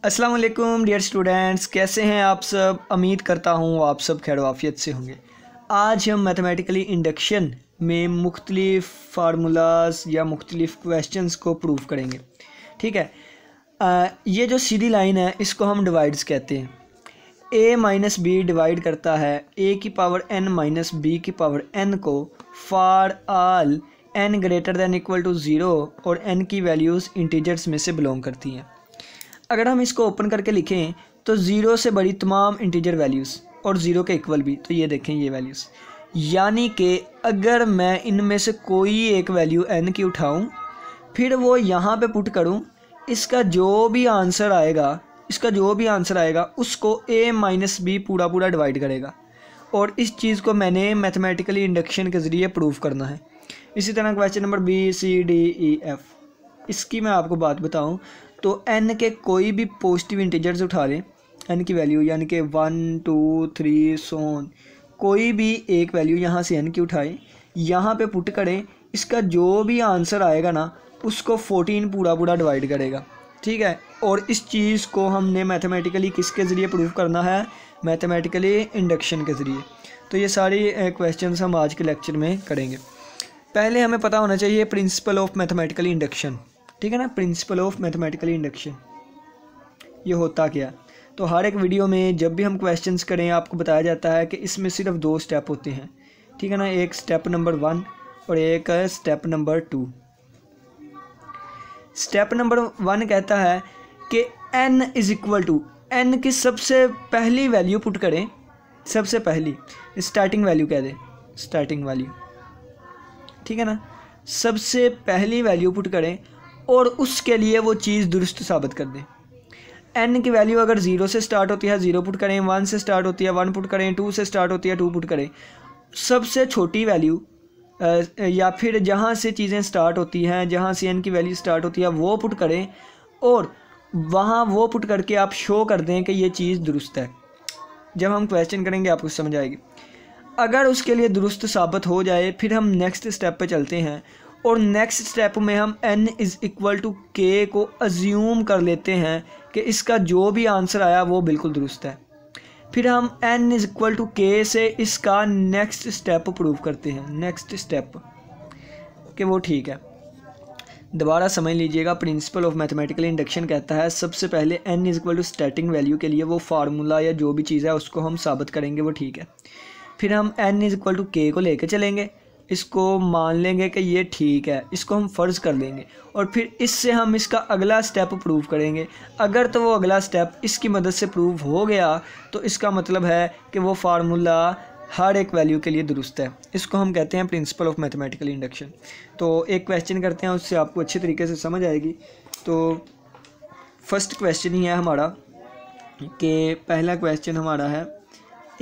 अस्सलाम वालेकुम dear students, कैसे हैं आप सब। उम्मीद करता हूँ आप सब खैर वाफियत से होंगे। आज हम मैथमेटिकली इंडक्शन में मुख्तलिफ़ फार्मूलाज या मुख्तलिफ़ क्वेश्चंस को प्रूव करेंगे। ठीक है, ये जो सीधी लाइन है इसको हम डिवाइड्स कहते हैं। a माइनस बी डिवाइड करता है a की पावर n माइनस बी की पावर n को for all n greater than equal to 0 और n की वैल्यूज़ इंटीजर्स में से बिलोंग करती हैं। अगर हम इसको ओपन करके लिखें तो 0 से बड़ी तमाम इंटीजर वैल्यूज़ और 0 के इक्वल भी, तो ये देखें ये वैल्यूज़, यानी कि अगर मैं इनमें से कोई एक वैल्यू n की उठाऊं फिर वो यहाँ पे पुट करूं, इसका जो भी आंसर आएगा उसको a माइनस बी पूरा डिवाइड करेगा। और इस चीज़ को मैंने मैथमेटिकली इंडक्शन के ज़रिए प्रूव करना है। इसी तरह question number B, C, D, E, F, इसकी मैं आपको बात बताऊं तो n के कोई भी पॉजिटिव इंटीजर्स उठा लें, n की वैल्यू यानी कि 1, 2, 3 सोन, कोई भी एक वैल्यू यहाँ से n की उठाएं, यहाँ पे पुट करें, इसका जो भी आंसर आएगा ना उसको 14 पूरा डिवाइड करेगा। ठीक है, और इस चीज़ को हमने मैथमेटिकली किसके ज़रिए प्रूव करना है, मैथमेटिकली इंडक्शन के ज़रिए। तो ये सारी क्वेश्चंस हम आज के लेक्चर में करेंगे। पहले हमें पता होना चाहिए प्रिंसिपल ऑफ मैथमेटिकली इंडक्शन। ठीक है ना, प्रिंसिपल ऑफ मैथमेटिकली इंडक्शन ये होता क्या। तो हर एक वीडियो में जब भी हम क्वेश्चंस करें आपको बताया जाता है कि इसमें सिर्फ 2 स्टेप होते हैं। ठीक है ना, एक स्टेप नंबर 1 और एक स्टेप नंबर 2। स्टेप नंबर 1 कहता है कि n is equal to, n की सबसे पहली वैल्यू पुट करें, सबसे पहली स्टार्टिंग वैल्यू कह दें, स्टार्टिंग वैल्यू। ठीक है ना, सबसे पहली वैल्यू पुट करें और उसके लिए वो चीज़ दुरुस्त साबित कर दें। n की वैल्यू अगर 0 से स्टार्ट होती है 0 पुट करें, 1 से स्टार्ट होती है 1 पुट करें, 2 से स्टार्ट होती है 2 पुट करें। सबसे छोटी वैल्यू या फिर जहाँ से चीज़ें स्टार्ट होती हैं, जहाँ से n की वैल्यू स्टार्ट होती है वो पुट करें और वहाँ वो पुट करके आप शो कर दें कि ये चीज़ दुरुस्त है। जब हम क्वेश्चन करेंगे आपको समझ आएगी। अगर उसके लिए दुरुस्त साबित हो जाए फिर हम नेक्स्ट स्टेप पे चलते हैं और नेक्स्ट स्टेप में हम n is equal to k को अज्यूम कर लेते हैं कि इसका जो भी आंसर आया वो बिल्कुल दुरुस्त है। फिर हम n is equal to k से इसका नेक्स्ट स्टेप प्रूव करते हैं, नेक्स्ट स्टेप कि वो ठीक है। दोबारा समझ लीजिएगा, प्रिंसिपल ऑफ मैथमेटिकल इंडक्शन कहता है सबसे पहले n is equal to starting value के लिए वो फार्मूला या जो भी चीज़ है उसको हम साबित करेंगे वो ठीक है। फिर हम n is equal to k को लेके चलेंगे, इसको मान लेंगे कि ये ठीक है, इसको हम फ़र्ज़ कर लेंगे और फिर इससे हम इसका अगला स्टेप प्रूव करेंगे। अगर तो वो अगला स्टेप इसकी मदद से प्रूव हो गया तो इसका मतलब है कि वो फार्मूला हर एक वैल्यू के लिए दुरुस्त है। इसको हम कहते हैं प्रिंसिपल ऑफ मैथमेटिकल इंडक्शन। तो एक क्वेश्चन करते हैं, उससे आपको अच्छी तरीके से समझ आएगी। तो फर्स्ट क्वेश्चन ही है हमारा कि पहला क्वेश्चन हमारा है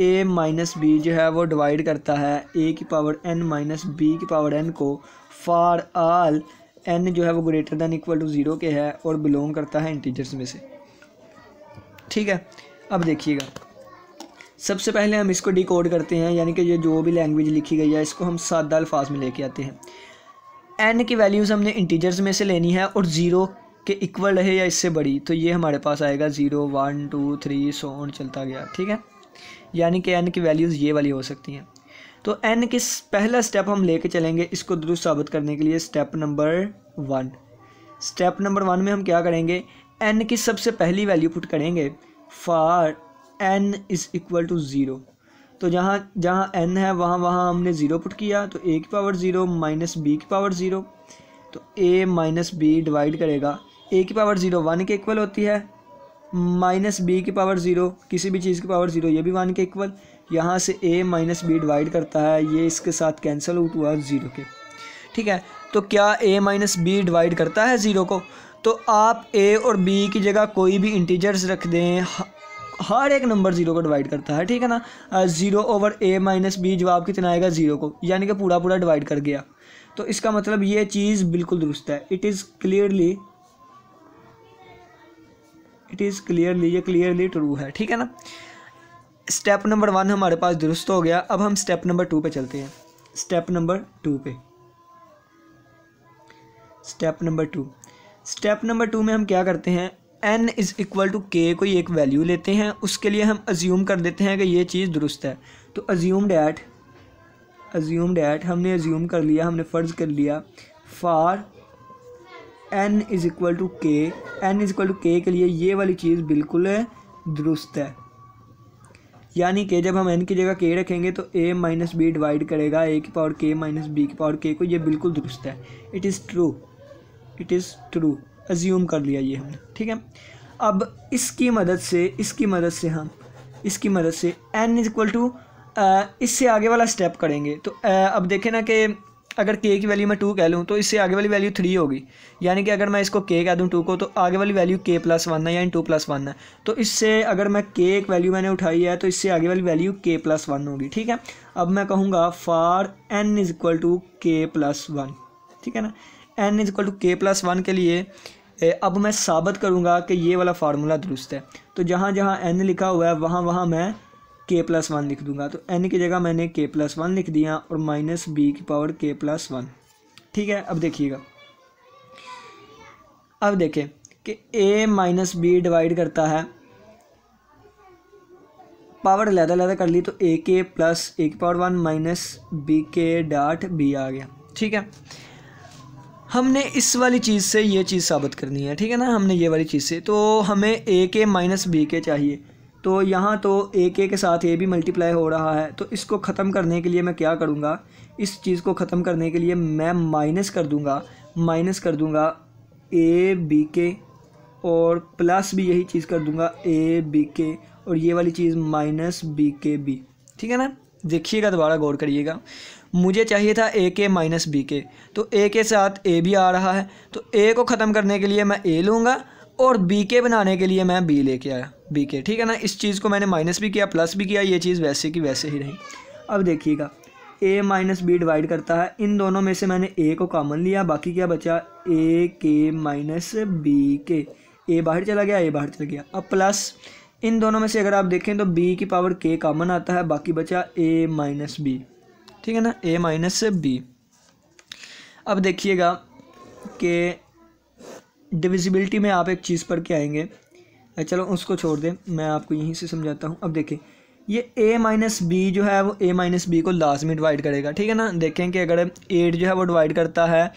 a माइनस बी जो है वो डिवाइड करता है a की पावर n माइनस b की पावर n को फॉर आल n जो है वो ग्रेटर दैन इक्वल टू 0 के है और बिलोंग करता है इंटीजर्स में से। ठीक है, अब देखिएगा, सबसे पहले हम इसको डिकोड करते हैं, यानी कि ये जो भी लैंग्वेज लिखी गई है इसको हम सादा अल्फाज में लेके आते हैं। n की वैल्यूज़ हमने इंटीजर्स में से लेनी है और 0 के इक्वल रहे या इससे बड़ी, तो ये हमारे पास आएगा 0, 1, 2, 3 सो ऑन चलता गया। ठीक है, यानी कि n की वैल्यूज़ ये वाली हो सकती हैं। तो n की पहला स्टेप हम लेके चलेंगे इसको दुरुस्त साबित करने के लिए, स्टेप नंबर 1। स्टेप नंबर 1 में हम क्या करेंगे, n की सबसे पहली वैल्यू पुट करेंगे for n is equal to 0। तो जहाँ जहाँ n है वहाँ हमने 0 पुट किया, तो a की पावर 0 माइनस b की पावर 0, तो a माइनस b डिवाइड करेगा a की पावर 0 1 के इक्वल होती है, माइनस बी की पावर 0 किसी भी चीज़ की पावर 0 ये भी 1 के इक्वल। यहाँ से a माइनस बी डिवाइड करता है, ये इसके साथ कैंसिल आउट हुआ 0 के। ठीक है, तो क्या a माइनस बी डिवाइड करता है 0 को, तो आप a और b की जगह कोई भी इंटीजर्स रख दें, हर एक नंबर 0 को डिवाइड करता है। ठीक है ना, 0 ओवर a माइनस बी जवाब कितना आएगा 0 को, यानी कि पूरा डिवाइड कर गया। तो इसका मतलब ये चीज़ बिल्कुल दुरुस्त है। इट इज़ क्लियरली ये क्लियरली ट्रू है। ठीक है ना, स्टेप नंबर 1 हमारे पास दुरुस्त हो गया। अब हम स्टेप नंबर 2 पे चलते हैं। स्टेप नंबर 2 में हम क्या करते हैं, n इज़ इक्वल टू के कोई एक वैल्यू लेते हैं, उसके लिए हम अज्यूम कर देते हैं कि ये चीज़ दुरुस्त है। तो अज्यूम डैट हमने अज्यूम कर लिया, हमने फ़र्ज़ कर लिया for n is equal to K के लिए ये वाली चीज़ बिल्कुल दुरुस्त है। यानी कि जब हम n की जगह k रखेंगे तो a माइनस बी डिवाइड करेगा a की पावर k माइनस b की पावर k को, ये बिल्कुल दुरुस्त है। इट इज़ ट्रू अज्यूम कर लिया ये हमने, ठीक है। अब इसकी मदद से n इज इक्वल टू इससे आगे वाला स्टेप करेंगे। तो अब देखें ना कि अगर k की वैल्यू मैं 2 कह लूँ तो इससे आगे वाली वैल्यू 3 होगी। यानी कि अगर मैं इसको k कह दूँ 2 को, तो आगे वाली वैल्यू k प्लस 1 है, यानी 2 प्लस 1 है। तो इससे अगर मैं k एक वैल्यू मैंने उठाई है तो इससे आगे वाली वैल्यू k प्लस 1 होगी, ठीक है। अब मैं कहूँगा for n is equal to k plus 1, ठीक है ना। n is equal to k plus 1 के लिए अब मैं साबित करूँगा कि ये वाला फार्मूला दुरुस्त है। तो जहाँ जहाँ n लिखा हुआ है वहाँ वहाँ मैं k प्लस 1 लिख दूंगा। तो n की जगह मैंने k प्लस 1 लिख दिया और माइनस b की पावर k प्लस 1, ठीक है। अब देखिएगा, अब देखें कि a माइनस बी डिवाइड करता है, पावर अलग कर ली तो a के प्लस a की पावर 1 माइनस b के डॉट b आ गया, ठीक है। हमने इस वाली चीज़ से ये चीज़ साबित करनी है, ठीक है ना। हमने ये वाली चीज़ से, तो हमें a के माइनस b के चाहिए। तो यहाँ तो a के साथ a भी मल्टीप्लाई हो रहा है, तो इसको ख़त्म करने के लिए मैं क्या करूँगा, इस चीज़ को ख़त्म करने के लिए मैं माइनस कर दूँगा a b के और प्लस भी यही चीज़ कर दूँगा a b के और ये वाली चीज़ माइनस b के b, ठीक है ना। देखिएगा, दोबारा गौर करिएगा, मुझे चाहिए था a के माइनस b के, तो a के साथ a भी आ रहा है, तो a को ख़त्म करने के लिए मैं a लूँगा और b के बनाने के लिए मैं b लेके आया, b के, ठीक है ना। इस चीज़ को मैंने माइनस भी किया प्लस भी किया, ये चीज़ वैसे की वैसे ही रही। अब देखिएगा, a माइनस बी डिवाइड करता है, इन दोनों में से मैंने a को कॉमन लिया, बाकी क्या बचा a के माइनस b के, a बाहर चला गया, अब प्लस इन दोनों में से अगर आप देखें तो b की पावर k कॉमन आता है, बाकी बचा a माइनस b, ठीक है ना, a माइनस b। अब देखिएगा कि डिविजिबिलिटी में आप एक चीज़ पर के आएंगे, चलो उसको छोड़ दें, मैं आपको यहीं से समझाता हूँ। अब देखें, ये a माइनस बी जो है वो a माइनस बी को लाजमी डिवाइड करेगा, ठीक है ना। देखें कि अगर 8 जो है वो डिवाइड करता है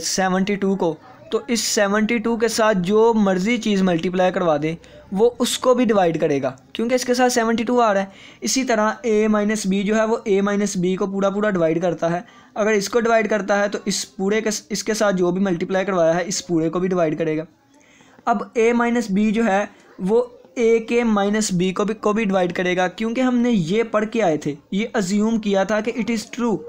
72 को, तो इस 72 के साथ जो मर्ज़ी चीज़ मल्टीप्लाई करवा दे वो उसको भी डिवाइड करेगा, क्योंकि इसके साथ 72 आ रहा है। इसी तरह a माइनस बी जो है वो a माइनस बी को पूरा डिवाइड करता है। अगर इसको डिवाइड करता है तो इस पूरे के इसके साथ जो भी मल्टीप्लाई करवाया है इस पूरे को भी डिवाइड करेगा। अब a माइनस बी जो है वो a के माइनस बी को भी डिवाइड करेगा, क्योंकि हमने ये पढ़ के आए थे, ये अज्यूम किया था कि इट इज़ ट्रू,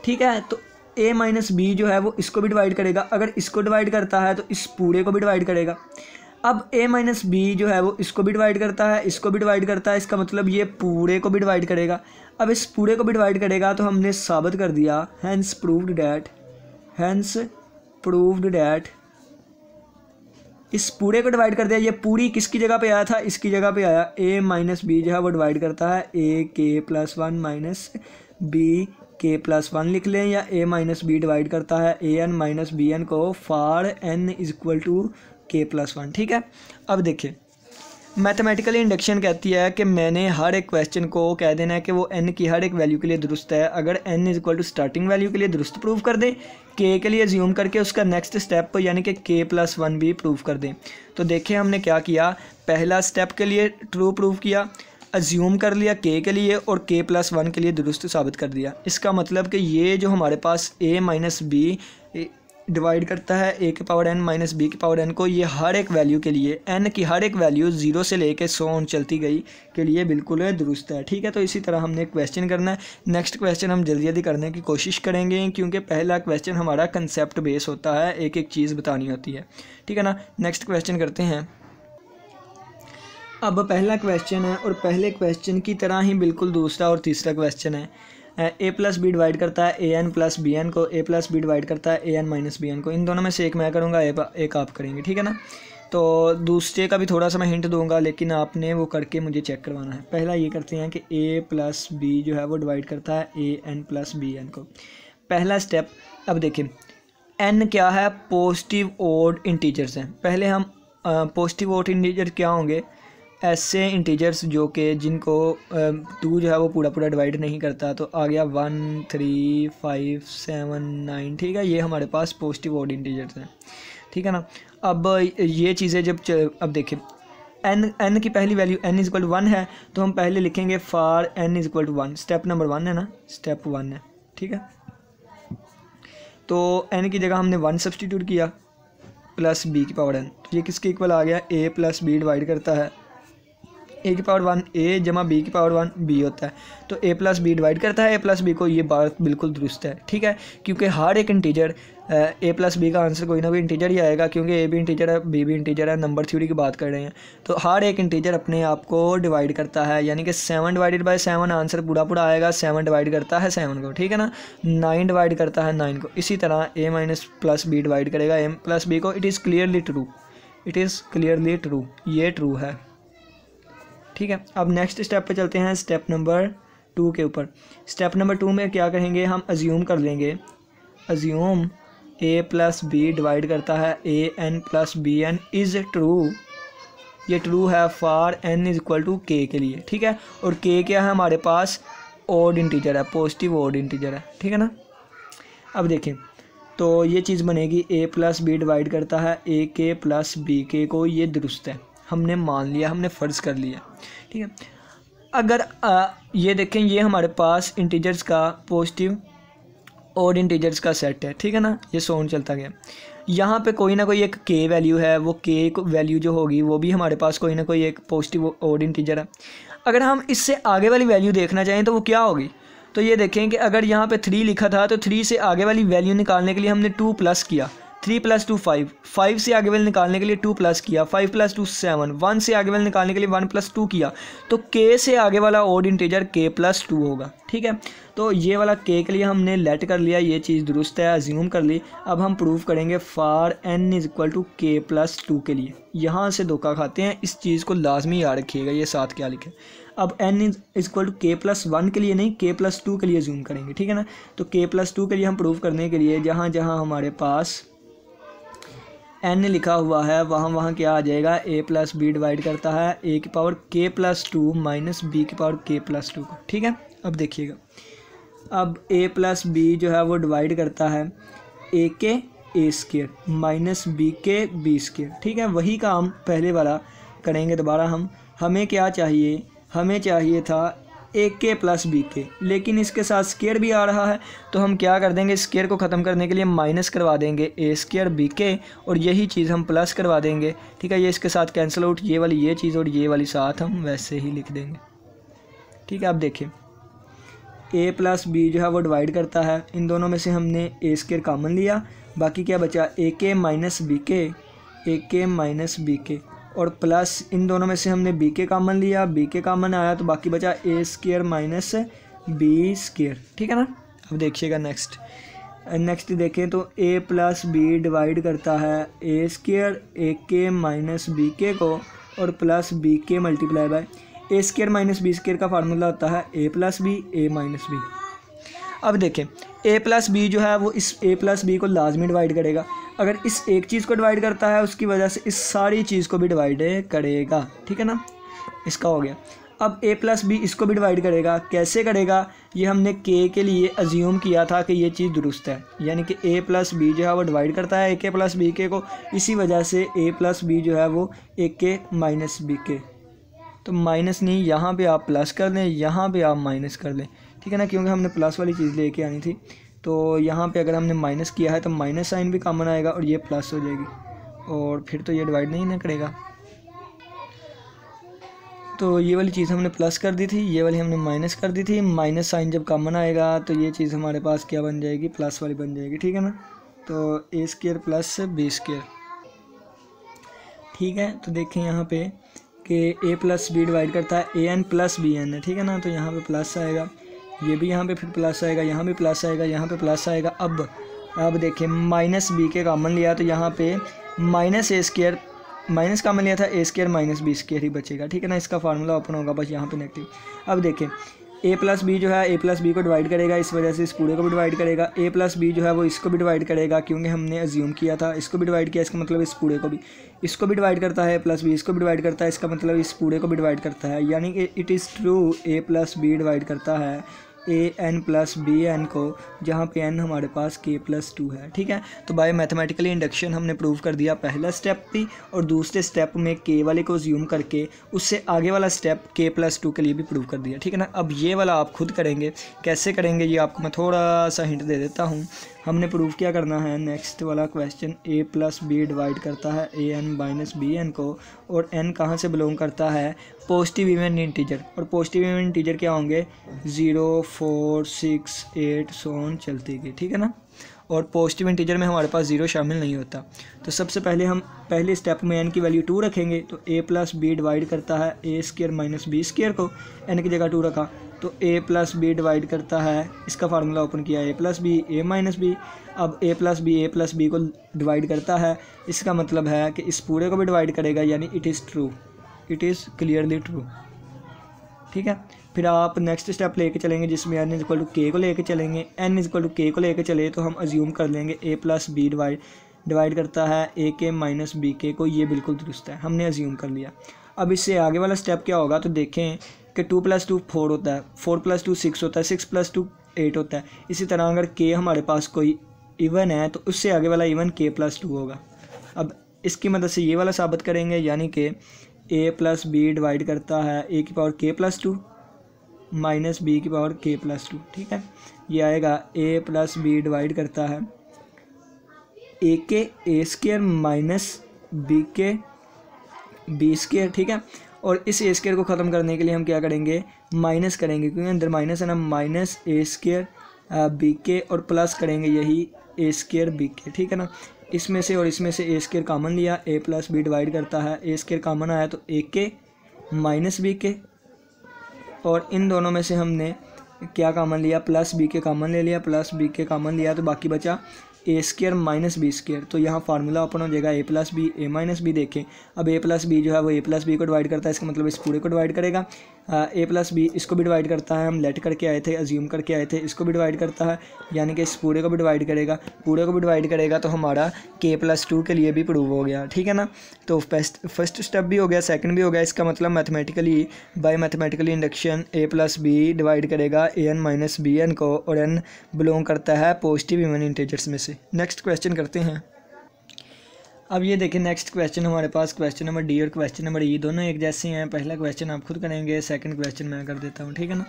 ठीक है। तो a माइनस बी जो है वो इसको भी डिवाइड करेगा, अगर इसको डिवाइड करता है तो इस पूरे को भी डिवाइड करेगा। अब a माइनस बी जो है वो इसको भी डिवाइड करता है, इसको भी डिवाइड करता है, इसका मतलब ये पूरे को भी डिवाइड करेगा। अब इस पूरे को भी डिवाइड करेगा, तो हमने साबित कर दिया, हैंस प्रूव्ड डैट इस पूरे को डिवाइड कर दिया। ये पूरी किसकी जगह पे आया था, इसकी जगह पे आया। a माइनस बी जो है वो डिवाइड करता है a के प्लस 1 माइनस b के प्लस 1 लिख लें, या a माइनस बी डिवाइड करता है a n minus B N को for n is equal to k plus 1, ठीक है। अब देखिए, मैथमेटिकली इंडक्शन कहती है कि मैंने हर एक क्वेश्चन को कह देना है कि वो n की हर एक वैल्यू के लिए दुरुस्त है। अगर n is equal to starting value के लिए दुरुस्त प्रूव कर दें, k के लिए ज्यूम करके उसका नेक्स्ट स्टेप यानी कि k प्लस 1 भी प्रूव कर दें। तो देखिए हमने क्या किया, पहला स्टेप के लिए ट्रू प्रूव किया, अज्यूम कर लिया k के लिए और k प्लस 1 के लिए दुरुस्त साबित कर दिया। इसका मतलब कि ये जो हमारे पास a माइनस बी डिवाइड करता है a के पावर n माइनस b की पावर n को, ये हर एक वैल्यू के लिए n की हर एक वैल्यू 0 से लेके 100 चलती गई के लिए बिल्कुल दुरुस्त है, ठीक है। तो इसी तरह हमने क्वेश्चन करना है। नेक्स्ट क्वेश्चन हम जल्दी जल्दी करने की कोशिश करेंगे, क्योंकि पहला क्वेश्चन हमारा कंसेप्ट बेस होता है, एक एक चीज़ बतानी होती है, ठीक है ना। नेक्स्ट क्वेश्चन करते हैं। अब पहला क्वेश्चन है और पहले क्वेश्चन की तरह ही बिल्कुल दूसरा और तीसरा क्वेश्चन है। a प्लस बी डिवाइड करता है a n plus B N को, a प्लस बी डिवाइड करता है a n minus B N को। इन दोनों में से एक मैं करूँगा, एक आप करेंगे, ठीक है ना। तो दूसरे का भी थोड़ा सा मैं हिंट दूंगा, लेकिन आपने वो करके मुझे चेक करवाना है। पहला ये करते हैं कि a प्लस बी जो है वो डिवाइड करता है a n plus B N को, पहला स्टेप। अब देखें, n क्या है, पॉजिटिव ऑड इंटीजर्स हैं। पहले हम पॉजिटिव ऑड इंटीजर क्या होंगे, ऐसे इंटीजर्स जो कि जिनको 2 जो है वो पूरा पूरा डिवाइड नहीं करता। तो आ गया 1 3 5 7 9, ठीक है, ये हमारे पास पॉजिटिव ऑड इंटीजर्स हैं, ठीक है ना। अब ये चीज़ें जब अब देखें n की पहली value n is equal to 1 है, तो हम पहले लिखेंगे for n is equal to 1, step number 1 है ना, स्टेप 1 है, ठीक है। तो n की जगह हमने 1 सब्सटीट्यूट किया प्लस b की पावर n, तो ये किसके इक्वल आ गया, a प्लस b डिवाइड करता है a की पावर 1 a जमा b की पावर 1 b होता है। तो a प्लस बी डिवाइड करता है a प्लस बी को, ये बात बिल्कुल दुरुस्त है, ठीक है, क्योंकि हर एक इंटीजर a प्लस बी का आंसर कोई ना कोई इंटीजर ही आएगा, क्योंकि a भी इंटीजर है b भी इंटीजर है, नंबर थ्योरी की बात कर रहे हैं। तो हर एक इंटीजर अपने आप को डिवाइड करता है, यानी कि 7 डिवाइडेड बाय 7 आंसर पूरा पूरा आएगा, 7 डिवाइड करता है 7 को, ठीक है ना, 9 डिवाइड करता है 9 को। इसी तरह a minus plus B divide करेगा a प्लस बी को। It is clearly true, it is clearly true, ये ट्रू है, ठीक है। अब नेक्स्ट स्टेप पे चलते हैं, स्टेप नंबर 2 के ऊपर। स्टेप नंबर 2 में क्या करेंगे, हम अज्यूम कर लेंगे, assume a plus B divide करता है a n plus B N is true, ये ट्रू है for n is equal to k के लिए, ठीक है। और k क्या है हमारे पास, ऑड इंटीजर है, पॉजिटिव ऑड इंटीजर है, ठीक है ना। अब देखें तो ये चीज़ बनेगी a प्लस बी डिवाइड करता है a k प्लस बी के को, ये दुरुस्त है, हमने मान लिया, हमने फ़र्ज़ कर लिया, ठीक है। अगर ये देखें, ये हमारे पास इंटीजर्स का पॉजिटिव और इंटीजर्स का सेट है, ठीक है ना, ये सोन चलता गया। यहाँ पे कोई ना कोई एक k वैल्यू है, वो k वैल्यू जो होगी वो भी हमारे पास कोई ना कोई एक पॉजिटिव और इंटीजर है। अगर हम इससे आगे वाली वैल्यू देखना चाहें तो वो क्या होगी, तो ये देखें कि अगर यहाँ पे 3 लिखा था तो 3 से आगे वाली वैल्यू निकालने के लिए हमने 2 प्लस किया, 3 प्लस 2 5, 5 से आगे वाले निकालने के लिए 2 प्लस किया, 5 प्लस 2 7, 1 से आगे वाले निकालने के लिए 1 प्लस 2 किया, तो k से आगे वाला ऑड इंटीजर k प्लस 2 होगा, ठीक है। तो ये वाला k के लिए हमने लेट कर लिया, ये चीज़ दुरुस्त है, अज्यूम कर ली। अब हम प्रूव करेंगे for n is equal to k plus 2 के लिए। यहाँ से धोखा खाते हैं, इस चीज़ को लाजमी याद रखिएगा, ये साथ क्या लिखे। अब n is equal to k plus 1 के लिए नहीं, k प्लस 2 के लिए जूम करेंगे, ठीक है ना। तो k प्लस 2 के लिए हम प्रूव करने के लिए जहाँ जहाँ हमारे पास n लिखा हुआ है वहाँ क्या आ जाएगा, a प्लस बी डिवाइड करता है a की power k plus 2 minus B की पावर k प्लस 2 को, ठीक है। अब देखिएगा, अब a प्लस बी जो है वो डिवाइड करता है a के a स्क्वायर माइनस b के b स्क्वायर, ठीक है। वही काम पहले वाला करेंगे दोबारा हम। हमें क्या चाहिए, हमें चाहिए था ए के प्लस बी के, लेकिन इसके साथ स्क्वायर भी आ रहा है, तो हम क्या कर देंगे, स्क्वायर को ख़त्म करने के लिए माइनस करवा देंगे ए स्क्वायर बी के, और यही चीज़ हम प्लस करवा देंगे, ठीक है। ये इसके साथ कैंसिल आउट, ये वाली ये चीज़ और ये वाली साथ हम वैसे ही लिख देंगे, ठीक है। अब देखें ए प्लस बी जो है वो डिवाइड करता है, इन दोनों में से हमने ए स्क्वायर कॉमन लिया, बाकी क्या बचा, ए के माइनस बी के, ए के माइनस बी के, और प्लस इन दोनों में से हमने बी के कॉमन लिया, बी के कॉमन आया तो बाकी बचा ए स्क्वायर माइनस बी स्क्वायर, ठीक है ना। अब देखिएगा नेक्स्ट देखें तो ए प्लस बी डिवाइड करता है ए स्क्वायर ए के माइनस बी के को, और प्लस बी के multiply by A square minus B square का फार्मूला होता है A plus B A minus B. अब देखें ए प्लस बी जो है वो इस ए प्लस बी को लाजमी डिवाइड करेगा, अगर इस एक चीज़ को डिवाइड करता है उसकी वजह से इस सारी चीज़ को भी डिवाइड करेगा, ठीक है ना, इसका हो गया। अब a प्लस बी इसको भी डिवाइड करेगा, कैसे करेगा, ये हमने k के लिए अज्यूम किया था कि ये चीज़ दुरुस्त है, यानी कि a प्लस बी जो है वो डिवाइड करता है a के प्लस बी के को, इसी वजह से a प्लस बी जो है वो a के माइनस बी के, तो माइनस नहीं, यहाँ पे आप प्लस कर लें, यहाँ पे आप माइनस कर लें, ठीक है ना, क्योंकि हमने प्लस वाली चीज़ लेके आनी थी। तो यहाँ पे अगर हमने माइनस किया है तो माइनस साइन भी कॉमन आएगा और ये प्लस हो जाएगी, और फिर तो ये डिवाइड नहीं ना करेगा। तो ये वाली चीज़ हमने प्लस कर दी थी, ये वाली हमने माइनस कर दी थी, माइनस साइन जब कॉमन आएगा तो ये चीज़ हमारे पास क्या बन जाएगी, प्लस वाली बन जाएगी, ठीक है ना। तो ए स्क्वायर प्लस बी स्क्वायर, ठीक है। तो देखें यहाँ पे कि ए प्लस बी डिवाइड करता है A N plus B N है, ठीक है ना, तो यहाँ पे प्लस आएगा, ये भी यहाँ पे फिर प्लस आएगा, यहाँ भी प्लस आएगा, यहाँ पे प्लस आएगा। अब देखें माइनस बी के कॉमन लिया तो यहाँ पे माइनस ए स्क्वायर, माइनस कॉमन लिया था ए स्क्वायर माइनस बी स्क्वायर ही बचेगा, ठीक है ना, इसका फार्मूला ओपन होगा बस यहाँ पे नेगेटिव। अब देखें ए प्लस बी जो है ए प्लस बी को डिवाइड करेगा, इस वजह से इस पूरे को भी डिवाइड करेगा। ए प्लस बी जो है वो इसको भी डिवाइड करेगा, क्योंकि हमने अज्यूम किया था इसको भी डिवाइड किया, इसका मतलब इस पूरे को भी, इसको भी डिवाइड करता है। ए प्लस बी इसको भी डिवाइड करता है, इसका मतलब इस पूरे को भी डिवाइड करता है। यानी कि it is true A plus B divide करता है A N plus B N को, जहाँ पे एन हमारे पास के प्लस 2 है। ठीक है, तो बाय मैथमेटिकली इंडक्शन हमने प्रूव कर दिया पहला स्टेप भी, और दूसरे स्टेप में के वाले को ज्यूम करके उससे आगे वाला स्टेप के प्लस 2 के लिए भी प्रूव कर दिया। ठीक है ना, अब ये वाला आप खुद करेंगे, कैसे करेंगे ये आपको मैं थोड़ा सा हिंट दे देता हूँ। हमने प्रूव क्या करना है, नेक्स्ट वाला क्वेश्चन ए प्लस बी डिवाइड करता है A N minus B N को, और एन कहाँ से बिलोंग करता है, पॉजिटिव इवन इंटीजर, और पॉजिटिव इवन इंटीजर क्या होंगे 0, 4, 6, 8 सोन चलती गई। ठीक है ना, और पॉजिटिव इंटीजर में हमारे पास 0 शामिल नहीं होता। तो सबसे पहले हम पहले स्टेप में एन की वैल्यू 2 रखेंगे, तो ए प्लस बी डिवाइड करता है ए स्क्वायर माइनस बी स्क्वायर को, एन की जगह 2 रखा, तो ए प्लस बी डिवाइड करता है, इसका फार्मूला ओपन किया ए plus B A minus B. अब ए प्लस बी को डिवाइड करता है, इसका मतलब है कि इस पूरे को भी डिवाइड करेगा, यानी it is true, it is clearly true. ठीक है, फिर आप नेक्स्ट स्टेप लेके चलेंगे जिसमें एन इज इक्वल टू के को लेके चलेंगे। एन इज इक्वल टू के को लेके चले तो हम अज्यूम कर लेंगे ए प्लस बी डिवाइड करता है ए के माइनस बी के को, ये बिल्कुल दुरुस्त है, हमने अज्यूम कर लिया। अब इससे आगे वाला स्टेप क्या होगा, तो देखें कि 2 + 2 4 होता है, 4 + 2 6 होता है, 6 + 2 8 होता है। इसी तरह अगर के हमारे पास कोई इवन है तो उससे आगे वाला इवन के + 2 होगा। अब इसकी मदद से ये वाला साबित करेंगे, यानी कि ए प्लस बी डिवाइड करता है ए की पावर के + 2 माइनस बी की पावर के + 2। ठीक है, ये आएगा ए प्लस बी डिवाइड करता है ए के ए स्क्वायर माइनस बी के बी स्क्वायर। ठीक है, और इस ए स्क्वायर को ख़त्म करने के लिए हम क्या करेंगे, माइनस करेंगे, क्योंकि अंदर माइनस है ना, माइनस ए स्क्वायर बी के, और प्लस करेंगे यही ए स्क्वायर बी के। ठीक है ना, इसमें से और इसमें से ए स्क्वायर कॉमन लिया, ए प्लस बी डिवाइड करता है ए स्क्वायर कॉमन आया तो ए के माइनस बी के, और इन दोनों में से हमने क्या कॉमन लिया, प्लस बी के कॉमन ले लिया, प्लस बी के कॉमन लिया तो बाकी बचा ए स्क्वायर माइनस बी स्क्वायर। तो यहाँ फार्मूला ओपन हो जाएगा ए plus B A minus B. देखें अब ए प्लस बी जो है वो ए प्लस बी को डिवाइड करता है, इसका मतलब इस पूरे को डिवाइड करेगा। ए प्लस बी इसको भी डिवाइड करता है, हम लेट करके आए थे, अज्यूम करके आए थे, इसको भी डिवाइड करता है, यानी कि इस पूरे को भी डिवाइड करेगा, पूरे को भी डिवाइड करेगा, तो हमारा के + 2 के लिए भी प्रूव हो गया। ठीक है ना, तो फर्स्ट स्टेप भी हो गया, सेकंड भी हो गया। इसका मतलब मैथमेटिकली बाय मैथमेटिकली इंडक्शन ए प्लस बी डिवाइड करेगा A N minus B N को, और एन बिलोंग करता है पॉजिटिव इवन इंटीजर्स में से। नेक्स्ट क्वेश्चन करते हैं। अब ये देखें नेक्स्ट क्वेश्चन हमारे पास क्वेश्चन नंबर डी और क्वेश्चन नंबर ई दोनों एक जैसे हैं। पहला क्वेश्चन आप खुद करेंगे, सेकंड क्वेश्चन मैं कर देता हूँ। ठीक है ना,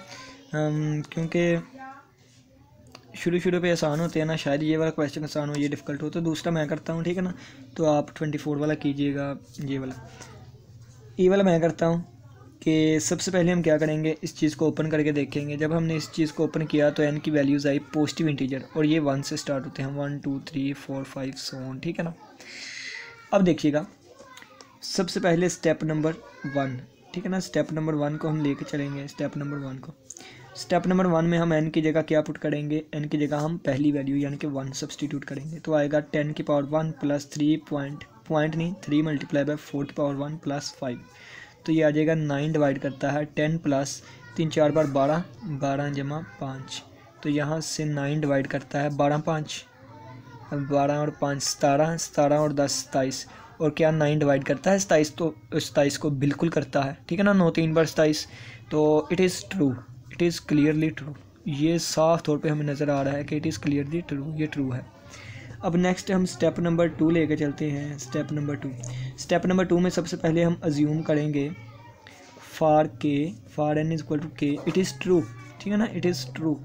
क्योंकि शुरू पे आसान होते हैं ना, शायद ये वाला क्वेश्चन आसान हो, ये डिफ़िकल्ट हो, तो दूसरा मैं करता हूँ। ठीक है ना, तो आप 24 वाला कीजिएगा, ये वाला ई वाला मैं करता हूँ। कि सबसे पहले हम क्या करेंगे, इस चीज़ को ओपन करके देखेंगे। जब हमने इस चीज़ को ओपन किया तो एन की वैल्यूज़ आई पॉजिटिव इंटीजर, और ये 1 से स्टार्ट होते हैं, 1 2 3 4 5 सो ऑन। ठीक है ना, अब देखिएगा सबसे पहले स्टेप नंबर 1। ठीक है ना, स्टेप नंबर 1 को हम लेके चलेंगे। स्टेप नंबर 1 में हम एन की जगह क्या पुट करेंगे, एन की जगह हम पहली वैल्यू यानी कि 1 सब्सटीट्यूट करेंगे, तो आएगा 10 की पावर 1 प्लस 3 3 मल्टीप्लाई बाय 4 की पावर 1 प्लस 5, तो ये आ जाएगा 9 डिवाइड करता है 10 प्लस 3 4 बार 12, 12 जमा 5, तो यहाँ से 9 डिवाइड करता है 12 5, 12 और 5 17, 17 और 10 27, और क्या 9 डिवाइड करता है 27, तो 27 को बिल्कुल करता है। ठीक है ना, 9 3 बार 27, तो it is true, it is clearly true. ये साफ तौर पे हमें नज़र आ रहा है कि इट इज़ क्लियरली ट्रू, ये ट्रू है। अब नेक्स्ट हम स्टेप नंबर 2 लेके चलते हैं। स्टेप नंबर 2 में सबसे पहले हम अज्यूम करेंगे for N is equal to K it is true. ठीक है ना, इट इज़ ट्रू,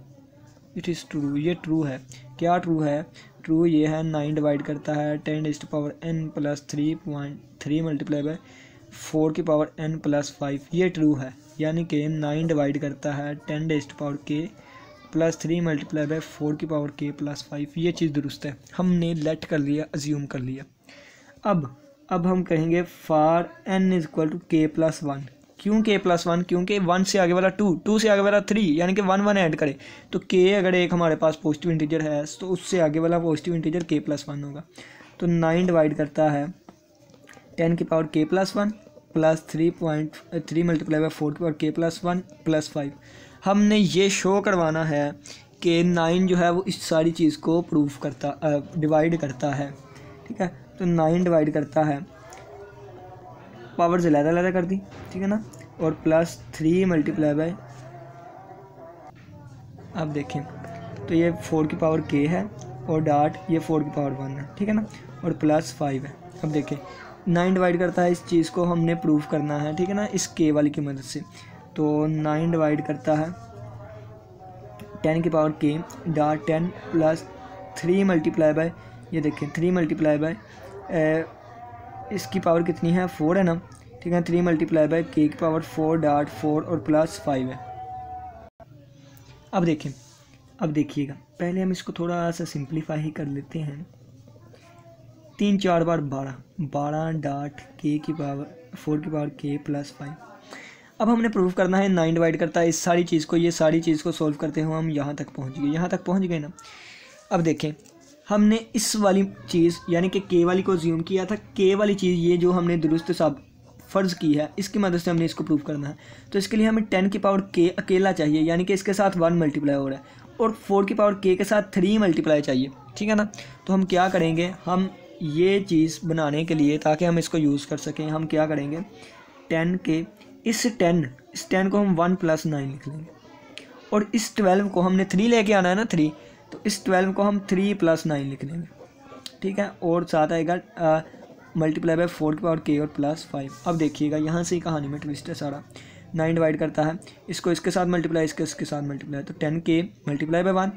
ये ट्रू है। क्या ट्रू है, ट्रू ये है 9 डिवाइड करता है 10⁻n प्लस 3 मल्टीप्लाई बाय 4 की पावर n प्लस 5, ये ट्रू है। यानी कि 9 डिवाइड करता है 10⁻k प्लस 3 मल्टीप्लाई बाय 4 की पावर k प्लस 5, ये चीज़ दुरुस्त है, हमने लेट कर लिया, अज्यूम कर लिया। अब हम कहेंगे for n is equal to k plus 1। क्यों k प्लस 1, क्योंकि 1 से आगे वाला 2, 2 से आगे वाला 3, यानी कि 1 1 ऐड करें तो k अगर एक हमारे पास पॉजिटिव इंटीजर है तो उससे आगे वाला पॉजिटिव इंटीजर k प्लस 1 होगा। तो 9 डिवाइड करता है 10 की power k plus 1 plus 3 multiply by 4 की पावर k प्लस 1 प्लस 5। हमने ये शो करवाना है कि 9 जो है वो इस सारी चीज़ को प्रूफ करता डिवाइड करता है। ठीक है, तो 9 डिवाइड करता है, पावर से अलग कर दी, ठीक है ना, और प्लस 3 मल्टीप्लाई बाय, अब देखें तो ये 4 की पावर k है और डॉट ये 4 की पावर 1 है, ठीक है ना, और प्लस 5 है। अब देखें 9 डिवाइड करता है, इस चीज़ को हमने प्रूफ करना है, ठीक है ना, इस k वाली की मदद से। तो 9 डिवाइड करता है 10 की power k dot 10 plus 3 multiply bye, ये देखें 3 मल्टीप्लाई बाय इसकी पावर कितनी है 4 है ना, ठीक है, 3 मल्टीप्लाई बाय k की पावर 4 डॉट 4 और प्लस 5 है। अब देखें, अब देखिएगा, पहले हम इसको थोड़ा सा सिंप्लीफाई ही कर लेते हैं। 3 4 बार 12 डॉट k की पावर 4 की पावर k प्लस 5। अब हमने प्रूफ करना है 9 डिवाइड करता है इस सारी चीज़ को, ये सारी चीज़ को सॉल्व करते हुए हम यहाँ तक पहुँच गए ना। अब देखें हमने इस वाली चीज़ यानी कि k वाली को ज्यूम किया था, k वाली चीज़ ये जो हमने दुरुस्त साब फ़र्ज़ की है, इसकी मदद से हमने इसको प्रूव करना है। तो इसके लिए हमें 10 की पावर k अकेला चाहिए, यानी कि इसके साथ 1 मल्टीप्लाई हो रहा है, और 4 की पावर k के साथ 3 मल्टीप्लाई चाहिए, ठीक है ना। तो हम क्या करेंगे, हम ये चीज़ बनाने के लिए ताकि हम इसको यूज़ कर सकें, हम क्या करेंगे 10 के इस 10 को हम 1 प्लस 9 लिख लेंगे, और इस 12 को हमने 3 लेके आना है ना 3, तो इस 12 को हम 3 प्लस 9 लिख लेंगे, ठीक है, और साथ आएगा मल्टीप्लाई बाय 4 की पावर k और प्लस 5। अब देखिएगा यहाँ से ही कहानी में ट्विस्ट है सारा। 9 डिवाइड करता है, इसको इसके साथ मल्टीप्लाई, इसके साथ मल्टीप्लाई, तो 10k मल्टीप्लाई बाय 1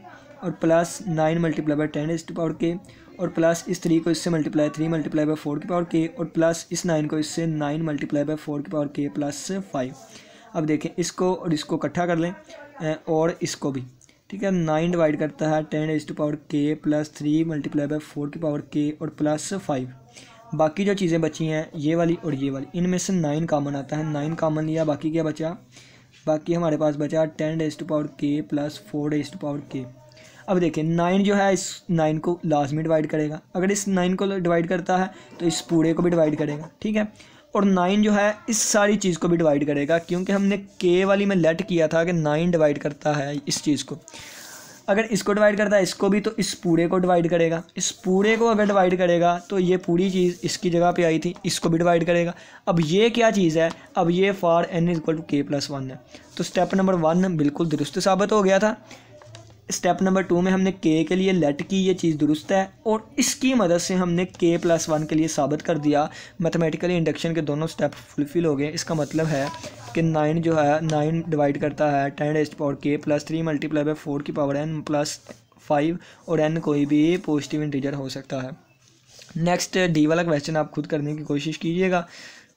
और प्लस 9 मल्टीप्लाई बाय 10 इस पावर k, और प्लस इस 3 को इससे मल्टीप्लाई 3 मल्टीप्लाई बाय 4 की पावर k, और प्लस इस 9 को इससे 9 मल्टीप्लाई बाय 4 की पावर k प्लस 5। अब देखें इसको और इसको इकट्ठा कर लें और इसको भी, ठीक है। 9 डिवाइड करता है 10 इस power k plus 3 multiply by 4 की पावर k और प्लस 5। बाकी जो चीज़ें बची हैं ये वाली और ये वाली, इनमें से 9 कॉमन आता है, 9 कॉमन लिया, बाकी क्या बचा, बाकी हमारे पास बचा 10 raise to power k plus 4 raise to power k। अब देखें 9 जो है इस 9 को लाजमी डिवाइड करेगा, अगर इस 9 को डिवाइड करता है तो इस पूरे को भी डिवाइड करेगा, ठीक है, और 9 जो है इस सारी चीज़ को भी डिवाइड करेगा, क्योंकि हमने k वाली में लेट किया था कि 9 डिवाइड करता है इस चीज़ को। अगर इसको डिवाइड करता है इसको भी, तो इस पूरे को डिवाइड करेगा, इस पूरे को अगर डिवाइड करेगा तो ये पूरी चीज़ इसकी जगह पे आई थी, इसको भी डिवाइड करेगा। अब ये क्या चीज़ है, अब ये for n equal to k plus 1 है, तो स्टेप नंबर 1 बिल्कुल दुरुस्त साबित हो गया था। स्टेप नंबर 2 में हमने k के लिए लेट की, ये चीज़ दुरुस्त है, और इसकी मदद से हमने k प्लस 1 के लिए साबित कर दिया। मैथमेटिकली इंडक्शन के दोनों स्टेप फुलफिल हो गए। इसका मतलब है कि 9 जो है 9 डिवाइड करता है 10 raise to power k plus 3 multiply by 4 की पावर n प्लस 5, और n कोई भी पॉजिटिव इंटीजर हो सकता है। नेक्स्ट डी वाला क्वेश्चन आप खुद करने की कोशिश कीजिएगा,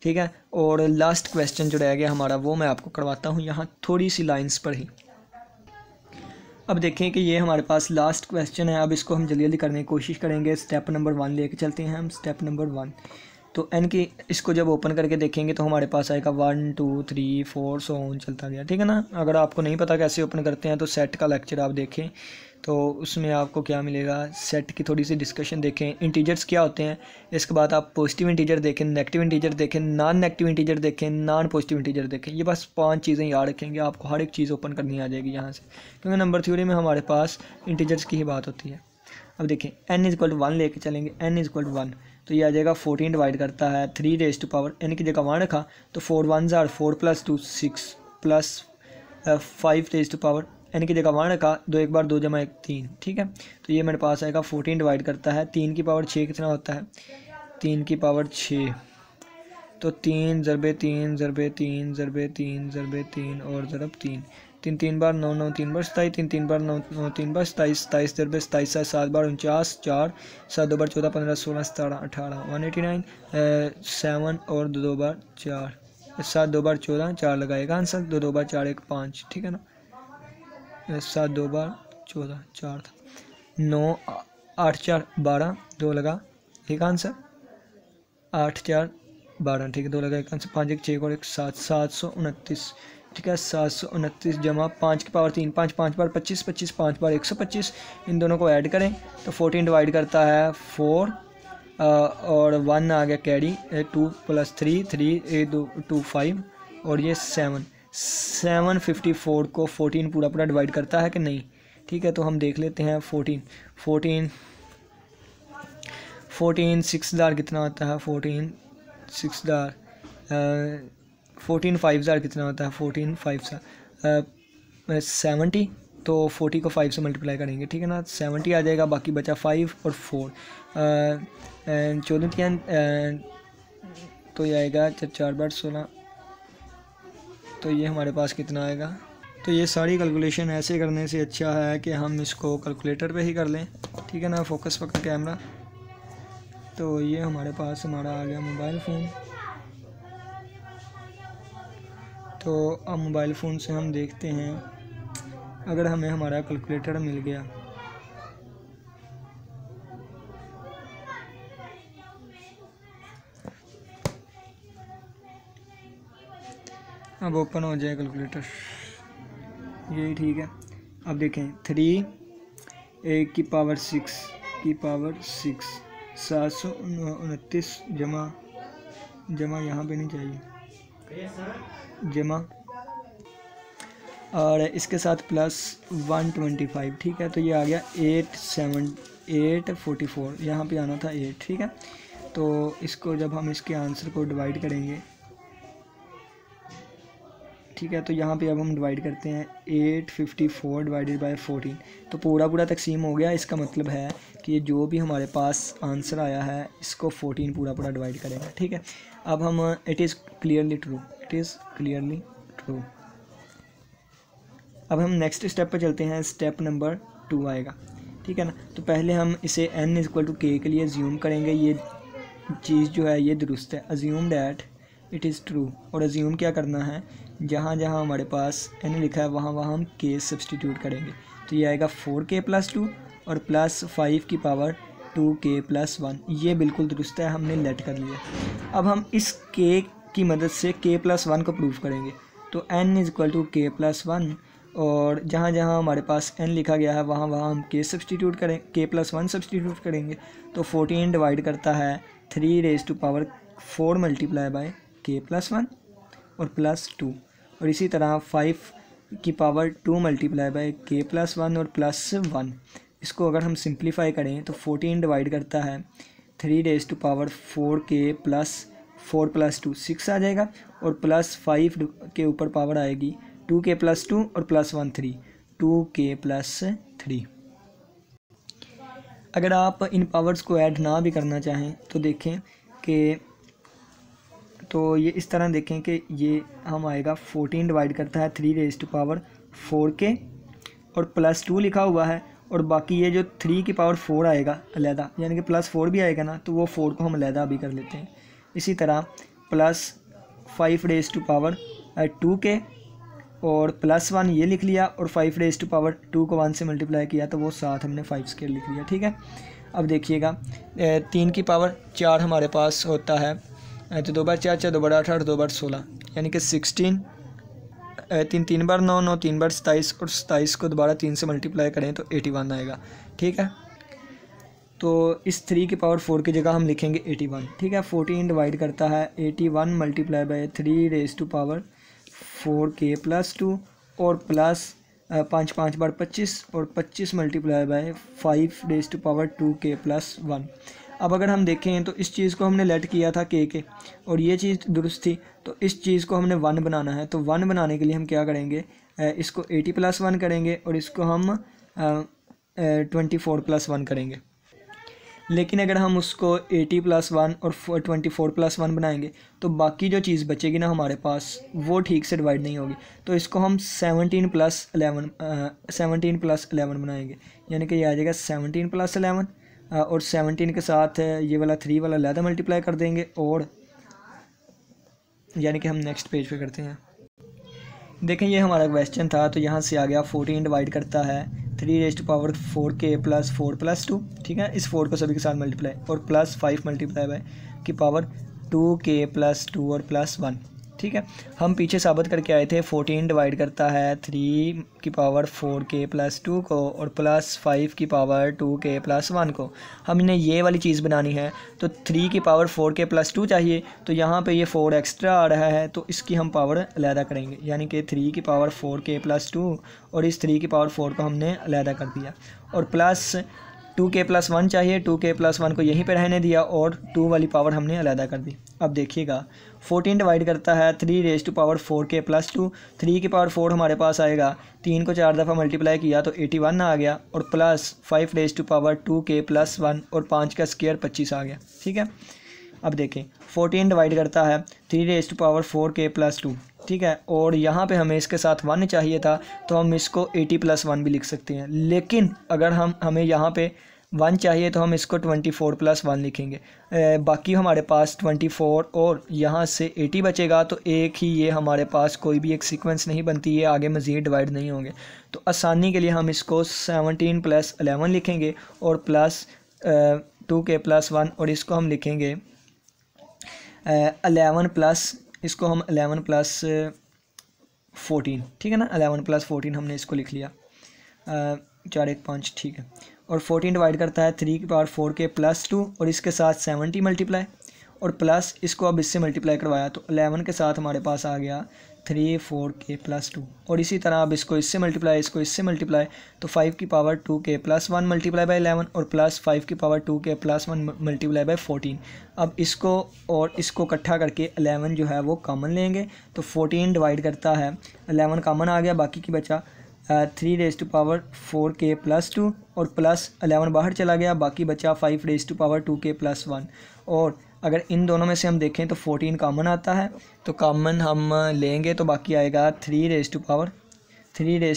ठीक है। और लास्ट क्वेश्चन जो रह गया हमारा वो मैं आपको करवाता हूँ यहाँ थोड़ी सी लाइन्स पर ही। अब देखें कि ये हमारे पास लास्ट क्वेश्चन है, अब इसको हम जल्दी जल्दी करने की कोशिश करेंगे। स्टेप नंबर 1 लेके चलते हैं हम। स्टेप नंबर 1, तो n की इसको जब ओपन करके देखेंगे तो हमारे पास आएगा 1 2 3 4 सो ऑन चलता गया, ठीक है ना। अगर आपको नहीं पता कैसे ओपन करते हैं तो सेट का लेक्चर आप देखें, तो उसमें आपको क्या मिलेगा, सेट की थोड़ी सी डिस्कशन देखें, इंटीजर्स क्या होते हैं, इसके बाद आप पॉजिटिव इंटीजर देखें, नेगेटिव इंटीजर देखें, नॉन नेगेटिव इंटीजर देखें, नॉन पॉजिटिव इंटीजर देखें। ये बस 5 चीज़ें याद रखेंगे, आपको हर एक चीज़ ओपन करनी आ जाएगी यहाँ से, क्योंकि नंबर थ्योरी में हमारे पास इंटीजर्स की ही बात होती है। अब देखें n इज इक्वल टू 1 लेके चलेंगे, n इज इक्वल टू 1, तो ये आ जाएगा 14 डिवाइड करता है 3 रेज़ टू पावर n की जगह 1 रखा, तो 4 1 or 4 plus 2 6 plus 5 raise to power n की जगह 1 रखा, 2 1 बार 2 जमा 1 3, ठीक है। तो ये मेरे पास आएगा 14 डिवाइड करता है 3 की पावर 6 कितना होता है, 3 की पावर 6, तो 3 ज़रबे 3 ज़रबे 3 ज़रबे 3 ज़रबे 3 और ज़रब 3, 3 3 बार 9 9 3 बार 27, 3 3 बार 9 9 3 बार 27, 27 ज़रबे 27 7 बार 49, 4 7 2 बार 14 15 16 17 18 189, 7 और 2 2 बार 4, 7 2 बार 14, 4 लगाएगा आंसर, 2 2 बार 4 1 5, ठीक है ना। 7 2 बार 14 4 था, 9 8 4 12, 2 लगा एक आंसर, 8 4 12, ठीक है, 2 लगा एक आंसर, 5 1 6 और 1 7, 729, ठीक है। 729 जमा 5 की पावर 3, 5 5 बार 25 25, 5 बार 125, इन दोनों को ऐड करें तो 14 डिवाइड करता है 4 और 1 आ गया कैरी, 2 प्लस 3 3 2 2 5 और ये 7, 754 को 14 पूरा पूरा डिवाइड करता है कि नहीं। ठीक है, तो हम देख लेते हैं। 14 6,000 कितना होता है, 14 6,000 14 5,000 कितना होता है, 14 5,000 70। तो 40 को 5 से मल्टीप्लाई करेंगे, ठीक है ना, 70 आ जाएगा। बाकी बचा 5 और 4, 14 तो ये आएगा 4 बार 16। तो ये हमारे पास कितना आएगा। तो ये सारी कैलकुलेशन ऐसे करने से अच्छा है कि हम इसको कैलकुलेटर पे ही कर लें, ठीक है ना। फोकस पकड़ कैमरा। तो ये हमारे पास हमारा आ गया मोबाइल फ़ोन। तो अब मोबाइल फ़ोन से हम देखते हैं अगर हमें हमारा कैलकुलेटर मिल गया। अब ओपन हो जाए कैलकुलेटर, यही ठीक है। अब देखें 3 1 की पावर 6 729 जमा यहाँ पे नहीं चाहिए, जमा और इसके साथ प्लस 125, ठीक है। तो ये आ गया 844, यहाँ पे आना था 8, ठीक है। तो इसको जब हम इसके आंसर को डिवाइड करेंगे, ठीक है, तो यहाँ पे अब हम डिवाइड करते हैं 854 डिवाइडेड बाय 14। तो पूरा पूरा तकसीम हो गया। इसका मतलब है कि जो भी हमारे पास आंसर आया है इसको 14 पूरा पूरा डिवाइड करेंगे, ठीक है। अब हम इट इज़ क्लियरली ट्रू। अब हम नेक्स्ट स्टेप पे चलते हैं। स्टेप नंबर 2 आएगा, ठीक है ना। तो पहले हम इसे n = k के लिए अज्यूम करेंगे। ये चीज़ जो है ये दुरुस्त है। Assume that it is true. और अज्यूम क्या करना है, जहाँ जहाँ हमारे पास n लिखा है वहाँ वहाँ हम k सब्सटीट्यूट करेंगे। तो ये आएगा 4k + 2 और प्लस 5 की पावर 2k + 1। ये बिल्कुल दुरुस्त है, हमने लेट कर लिया। अब हम इस k की मदद से k + 1 को प्रूव करेंगे। तो n = k + 1 और जहाँ जहाँ हमारे पास n लिखा गया है वहाँ वहाँ हम k सब्सटीट्यूट करें, k + 1 सब्सटीट्यूट करेंगे। तो 14 डिवाइड करता है 3 × 4 × k + 1 और प्लस 2। और इसी तरह 5 की पावर 2 × k + 1 और प्लस 1। इसको अगर हम सिंप्लीफाई करें तो 14 डिवाइड करता है 3 × 4 k + 4 + 2 6 आ जाएगा। और प्लस 5 के ऊपर पावर आएगी 2k + 2 और प्लस 1 3, 2k + 3। अगर आप इन पावर्स को ऐड ना भी करना चाहें तो देखें कि तो ये इस तरह देखें कि ये हम आएगा 14 डिवाइड करता है 3 × 4 k और प्लस 2 लिखा हुआ है। और बाकी ये जो 3 की पावर 4 आएगा अलहदा, यानी कि प्लस 4 भी आएगा ना, तो वो 4 को हम अलहदा भी कर लेते हैं। इसी तरह प्लस 5 × 2 k और प्लस 1 ये लिख लिया और 5 × 2 को 1 से मल्टीप्लाई किया तो वो साथ हमने 5 स्क्वायर लिख लिया, ठीक है। अब देखिएगा 3 की पावर 4 हमारे पास होता है, तो 2 बार 4 4, 2 बार 8 8, 2 बार 16, यानी कि 16। 3 बार 9 9, 3 बार 27 और 27 को दोबारा 3 से मल्टीप्लाई करें तो 81 आएगा, ठीक है। तो इस 3 की पावर 4 की जगह हम लिखेंगे 81, ठीक है। 14 डिवाइड करता है 81 × 3 × 4 k + 2 और प्लस 5 5 बार 25 और 25 × 5 × 2 k + 1। अब अगर हम देखें तो इस चीज़ को हमने लेट किया था k और ये चीज़ दुरुस्त थी। तो इस चीज़ को हमने 1 बनाना है। तो 1 बनाने के लिए हम क्या करेंगे, इसको 80 + 1 करेंगे और इसको हम 24 + 1 करेंगे। लेकिन अगर हम उसको 80 + 1 और 24 + 1 बनाएंगे तो बाकी जो चीज़ बचेगी ना हमारे पास वो ठीक से डिवाइड नहीं होगी। तो इसको हम 17 + 11 बनाएंगे, यानी कि ये आ जाएगा 17 + 11 और 17 के साथ ये वाला 3 वाला अलहदा मल्टीप्लाई कर देंगे। और यानी कि हम नेक्स्ट पेज पे करते हैं। देखें ये हमारा क्वेश्चन था, तो यहाँ से आ गया 14 डिवाइड करता है 3 × 4 k + 4 + 2, ठीक है। इस 4 को सभी के साथ मल्टीप्लाई और प्लस 5 × की पावर 2 k + 2 और प्लस 1, ठीक है। हम पीछे साबित करके आए थे 14 डिवाइड करता है 3 की पावर 4k प्लस 2 को और प्लस 5 की पावर 2k प्लस 1 को। हमने ये वाली चीज़ बनानी है तो 3 की पावर 4k प्लस 2 चाहिए, तो यहाँ पे ये 4 एक्स्ट्रा आ रहा है तो इसकी हम पावर अलहदा करेंगे, यानी कि 3 की पावर 4k प्लस 2 और इस 3 की पावर 4 को हमने अलहदा कर दिया, और प्लस 2k प्लस 1 चाहिए, 2k प्लस 1 को यहीं पे रहने दिया और 2 वाली पावर हमने अलहदा कर दी। अब देखिएगा 14 डिवाइड करता है 3 rays to power 4k plus 2, 3 की पावर 4 हमारे पास आएगा, 3 को 4 दफ़ा मल्टीप्लाई किया तो 81 आ गया, और plus 5 raise to power 2k plus 1 और 5 का स्क्वायर 25 आ गया। ठीक है, अब देखें 14 डिवाइड करता है 3 rays to power 4k plus 2, ठीक है, और यहाँ पे हमें इसके साथ 1 चाहिए था तो हम इसको 80 प्लस 1 भी लिख सकते हैं, लेकिन अगर हमें यहाँ पे 1 चाहिए तो हम इसको 24 प्लस 1 लिखेंगे। बाकी हमारे पास 24 और यहाँ से 80 बचेगा, तो एक ही ये हमारे पास कोई भी एक सीक्वेंस नहीं बनती है, आगे मज़ीद डिवाइड नहीं होंगे। तो आसानी के लिए हम इसको 17 प्लस 11 लिखेंगे और प्लस 2k प्लस 1, और इसको हम लिखेंगे 11 प्लस, इसको हम 11 प्लस 14, ठीक है ना, 11 प्लस 14 हमने इसको लिख लिया, 4 1 5, ठीक है। और 14 डिवाइड करता है 3 की पावर 4k प्लस 2 और इसके साथ 70 मल्टीप्लाई, और प्लस इसको अब इससे मल्टीप्लाई करवाया तो 11 के साथ हमारे पास आ गया 34k प्लस 2, और इसी तरह अब इसको इससे मल्टीप्लाई, इसको इससे मल्टीप्लाई, तो 5 की power 2k plus 1 multiply by 11 और प्लस 5 की power 2k plus 1 multiply by 14। अब इसको और इसको इकट्ठा करके 11 जो है वो कॉमन लेंगे, तो 14 डिवाइड करता है 11 कॉमन आ गया, बाकी की बचा 3 rays to power 4k plus 2 और प्लस 11 बाहर चला गया, बाकी बचा 5 raise to power 2k plus 1। और अगर इन दोनों में से हम देखें तो 14 कॉमन आता है, तो कॉमन हम लेंगे तो बाकी आएगा 3 rays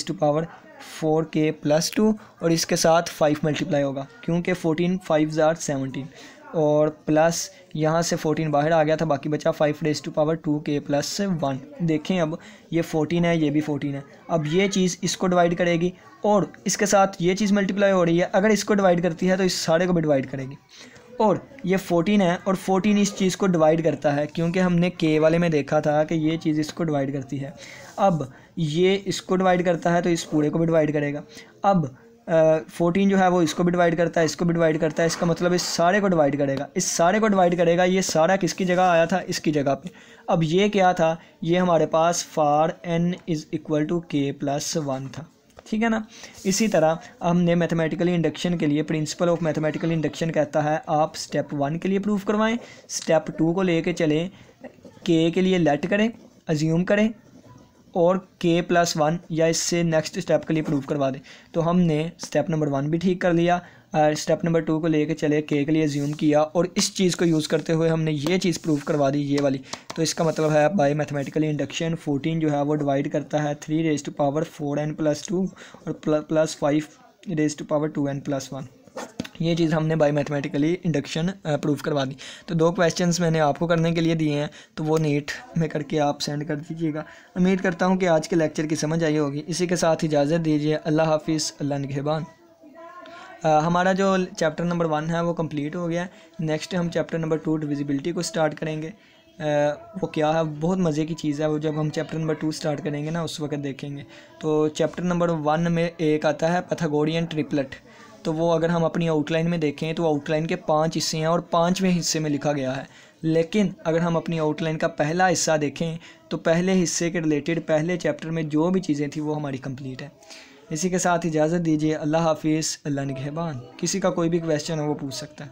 to power 4k plus 2 और इसके साथ 5 मल्टीप्लाई होगा, क्योंकि 14 5 ज़ार 17, और प्लस यहाँ से 14 बाहर आ गया था, बाकी बचा 5 raise to power 2k plus 1। देखें अब ये 14 है, ये भी 14 है, अब ये चीज़ इसको डिवाइड करेगी और इसके साथ ये चीज़ मल्टीप्लाई हो रही है, अगर इसको डिवाइड करती है तो इस सारे को भी डिवाइड करेगी, और ये 14 है और 14 इस चीज़ को डिवाइड करता है, क्योंकि हमने k वाले में देखा था कि ये चीज़ इसको डिवाइड करती है। अब ये इसको डिवाइड करता है तो इस पूरे को भी डिवाइड करेगा। अब 14 जो है वो इसको भी डिवाइड करता है, इसको भी डिवाइड करता है, इसका मतलब इस सारे को डिवाइड करेगा, इस सारे को डिवाइड करेगा। ये सारा किसकी जगह आया था? इसकी जगह पे। अब ये क्या था? ये हमारे पास for n is equal to k plus 1 था, ठीक है ना। इसी तरह हमने मैथमेटिकल इंडक्शन के लिए प्रिंसिपल ऑफ मैथमेटिकल इंडक्शन कहता है आप स्टेप 1 के लिए प्रूव करवाएं, स्टेप 2 को लेके चलें, k के लिए लेट करें, अज्यूम करें और k प्लस 1 या इससे नेक्स्ट स्टेप के लिए प्रूव करवा दें। तो हमने स्टेप नंबर 1 भी ठीक कर लिया, स्टेप नंबर 2 को लेके चले, k के लिए अज्यूम किया और इस चीज़ को यूज़ करते हुए हमने ये चीज़ प्रूव करवा दी, ये वाली। तो इसका मतलब है बाय मैथमेटिकल इंडक्शन 14 जो है वो डिवाइड करता है 3 rays to power 4n plus 2 और plus 5 raise to power 2n plus 1। ये चीज़ हमने बाय मैथमेटिकली इंडक्शन प्रूव करवा दी। तो 2 क्वेश्चंस मैंने आपको करने के लिए दिए हैं, तो वो नीट में करके आप सेंड कर दीजिएगा। उम्मीद करता हूँ कि आज के लेक्चर की समझ आई होगी। इसी के साथ इजाज़त दीजिए। अल्लाह हाफिज़, अल्लाह निगहबान। हमारा जो चैप्टर नंबर 1 है वो कंप्लीट हो गया है। नेक्स्ट हम चैप्टर नंबर 2 डिविजिबिलिटी को स्टार्ट करेंगे। वो क्या है, बहुत मज़े की चीज़ है वो, जब हम चैप्टर नंबर 2 स्टार्ट करेंगे ना उस वक्त देखेंगे। तो चैप्टर नंबर 1 में एक आता है पाइथागोरियन ट्रिपलेट। तो वो अगर हम अपनी आउटलाइन में देखें तो आउटलाइन के 5 हिस्से हैं और 5वें हिस्से में लिखा गया है। लेकिन अगर हम अपनी आउटलाइन का पहला हिस्सा देखें तो पहले हिस्से के रिलेटेड पहले चैप्टर में जो भी चीज़ें थी वो हमारी कंप्लीट है। इसी के साथ इजाज़त दीजिए। अल्लाह हाफिज़, अल्लाह निगहबान। किसी का कोई भी क्वेश्चन हो वो पूछ सकता है।